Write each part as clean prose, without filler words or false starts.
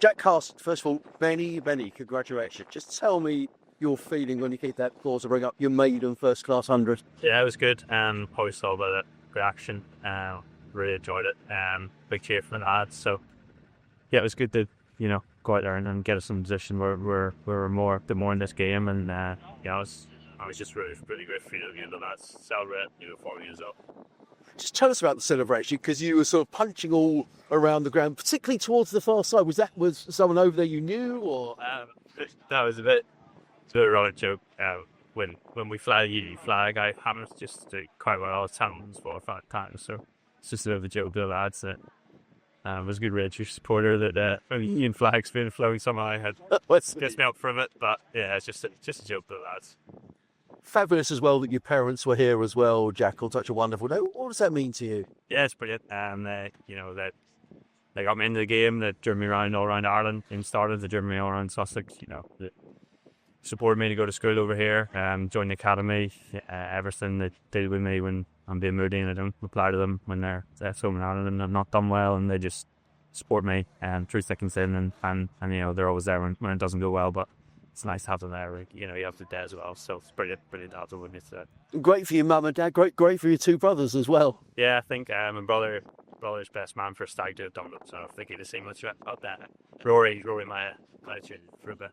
Jack Carson, first of all, many congratulations. Just tell me your feeling when you keep that applause to bring up your maiden first class 100. Yeah, it was good. Probably saw by the reaction. Really enjoyed it. Big cheer from the lads. So yeah, it was good to go out there and get us in a position where we're more in this game. And I was just really great feeling the lads celebrate before me as well. Just tell us about the celebration, because you were sort of punching all around the ground, particularly towards the far side. Was someone over there you knew, or? That was a bit of a running joke. When we fly the flag, I haven't just do quite well all the times for 5 times. So it's just a bit of a joke with the lads that was a good Rangers supporter that Union flag's been flowing somehow. I had gets me up from it, but yeah, it's just a joke with the lads. Fabulous as well that your parents were here as well, Jack, on such a wonderful day. What does that mean to you? Yeah, it's brilliant. That they got me into the game, that drew me around all around Ireland and started to drew me all around Sussex. That supported me to go to school over here, join the academy, everything they did with me when I'm being moody and I don't reply to them when they're home in Ireland and I've not done well, and they just support me through thick and thin, and they're always there when it doesn't go well, but it's nice to have them there. You have the day as well, so it's brilliant to have them with me today. Great for your mum and dad, great for your 2 brothers as well. Yeah, I think my brother's best man for a stag do have done it, so I think he'd have seen much about that. Rory my tune for a bit.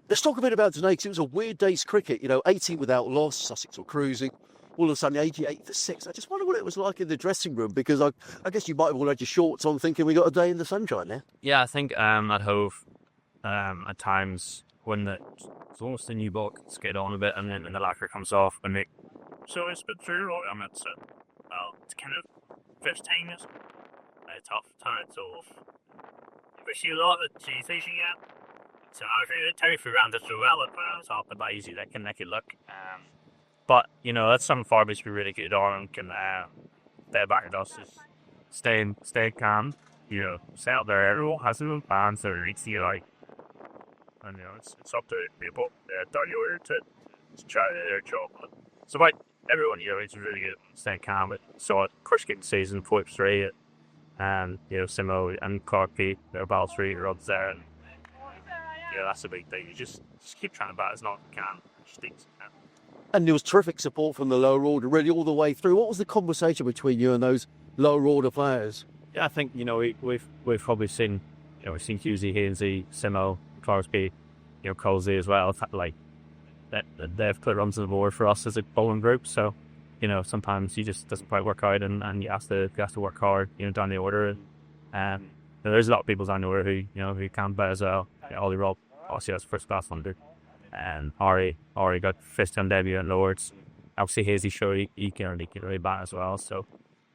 Let's talk a bit about today, because it was a weird day's cricket. 18 without loss, Sussex were cruising. All of a sudden, 88 for 6. I just wonder what it was like in the dressing room, because I guess you might have all had your shorts on thinking we got a day in the sunshine there. Yeah, I think at Hove, at times when it's almost a new ball can skid on a bit, and then the lacquer comes off, and so it's a bit true, right? It's kind of first time is tough time, so we see a lot of the cheese yeah. So I really tell you if we ran this well, it's off the by easy, that can make it look. But that's something Farquhar should be really good on, and can stay back at us, is stay calm. Stay out there. Everyone has their own plans, their reach, and it's up to people down here to try their job. But it's about everyone. It's really good at staying calm. But so at course getting season 4-3, and Simo and Corky, they're about 3 runs there, and that's a big thing. You just keep trying to bat as long as you can. And there was terrific support from the lower order, really all the way through. What was the conversation between you and those lower order players? Yeah, I think we've probably seen we've seen Husey, Hainsey, Simo, Clarksby, Colsey as well. Like that they've put runs on the board for us as a bowling group. So sometimes you just doesn't quite work out, and you have to work hard down the order. And there's a lot of people down the order who can bat as well. Ollie Robb obviously has first class 100, and Ari got first time debut at Lords. Obviously Hazy showed he can really bat as well. So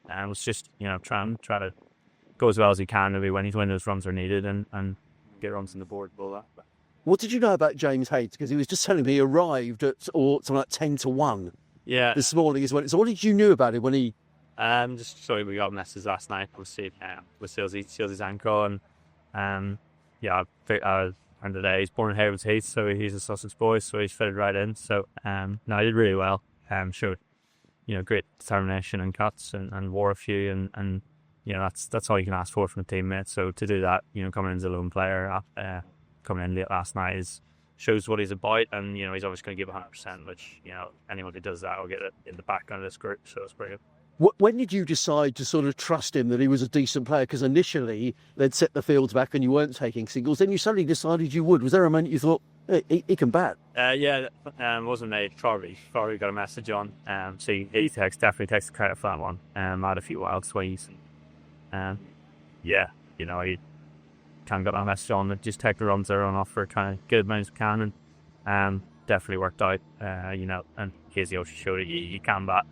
it's just try to go as well as he can maybe when those runs are needed, and get runs on the board. What did you know about James Hayes? Because he was just telling me he arrived at something like 10-1. Yeah. This morning is when. So what did you know about him when he? Just sorry, we got messages last night. Obviously, with Silsy's ankle, and and today he's born in Havens Heath, so he's a Sussex boy, so he's fitted right in. So no, he did really well. Showed great determination and cuts, and wore a few, and that's all you can ask for from a teammate. So to do that, coming in as a lone player, coming in late last night shows what he's about, and he's always going to give 100%, which anyone who does that will get it in the background of this group. So it's brilliant. When did you decide to sort of trust him that he was a decent player? Because initially they'd set the fields back and you weren't taking singles. Then you suddenly decided you would. Was there a moment you thought, hey, he can bat? Wasn't me. Farquhar got a message on. So he definitely takes the credit for that one. I had a few wild swings. He kind of got that message on that just take the runs there on offer, try to get as many as we can, and definitely worked out. And Casey also showed it, you can bat.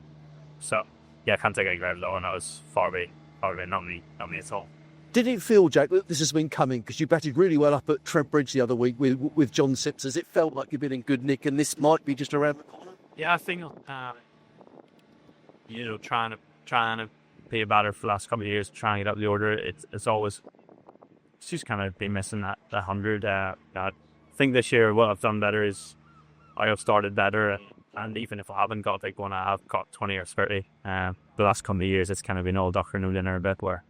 So. Yeah, I can't take any credit though, and that was far away, not me at all. Did it feel, Jack, that this has been coming? Because you batted really well up at Trent Bridge the other week with John Sips. Has it felt like you've been in good nick, and this might be just around the corner? Yeah, I think trying to be a batter for the last couple of years, trying to get up the order. It's just kind of been missing that 100. I think this year what I've done better is I have started better. And even if I haven't got a big one, I have got 20 or 30. The last couple of years, it's kind of been all doctor no dinner a bit, where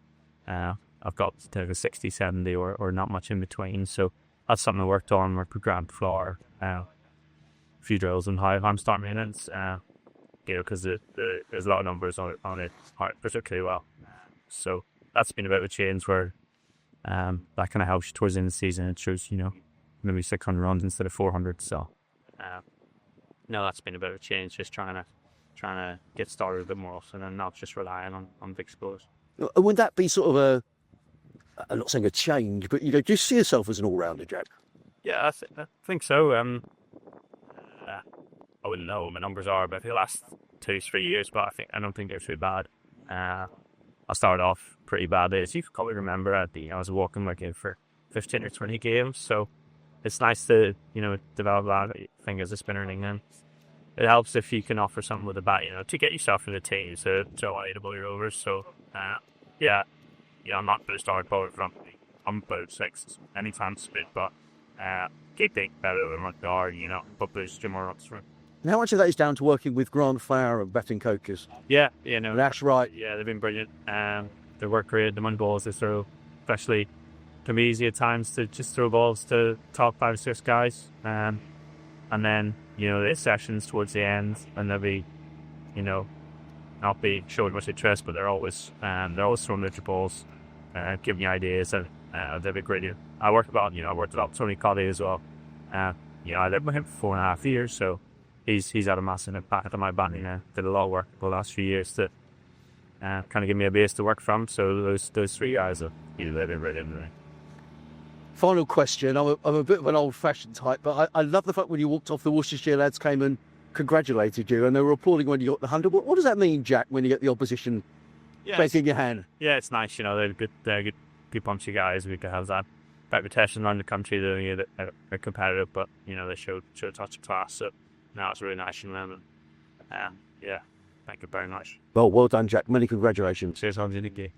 I've got to a 60, 70 or not much in between. So that's something I worked on, worked with ground floor, a few drills on how I'm starting maintenance, because there's a lot of numbers on it particularly well. So that's been a bit of a change where that kind of helps you towards the end of the season. It shows, maybe 600 runs instead of 400. So no, that's been a bit of a change, just trying to get started a bit more often and not just relying on big scores. And would that be sort of I'm not saying a change, but do you see yourself as an all-rounder, Jack? Yeah, I think so. I wouldn't know what my numbers are, but for the last 2-3 years, but I don't think they're too bad. I started off pretty badly, as you can probably remember. I was walking like in for 15 or 20 games, so it's nice to develop that thing as a spinner in England. It helps if you can offer something with a bat, to get yourself in the team, so able your overs. So I'm not going to start bowler from. I'm about 6 anytime spin, but keep thinking better than what they are, but boost two more runs through. And how much of that is down to working with Grant Flower and batting coaches? Yeah, That's right. Yeah, they've been brilliant. Their work rate, the amount of balls they throw, especially can be easy at times to just throw balls to top 5 or 6 guys. And then, there's sessions towards the end, and they'll be, not be showing much interest, but they're always throwing little balls, giving you ideas, and they'll be great. I worked with Tony Coddy as well. I lived with him for 4.5 years, so he's had a massive impact on my batting. Did a lot of work the last few years to kind of give me a base to work from. So those 3 guys have been brilliant. Final question. I'm a bit of an old-fashioned type, but I love the fact when you walked off, the Worcestershire lads came and congratulated you, and they were applauding when you got the 100. What does that mean, Jack, when you get the opposition shaking your hand? Yeah, it's nice. They're good bunch of guys. We could have that reputation around the country that they're competitive, but they showed a touch of class. So now it's really nice from them. And thank you very much. Well done, Jack. Many congratulations. Cheers, Andy.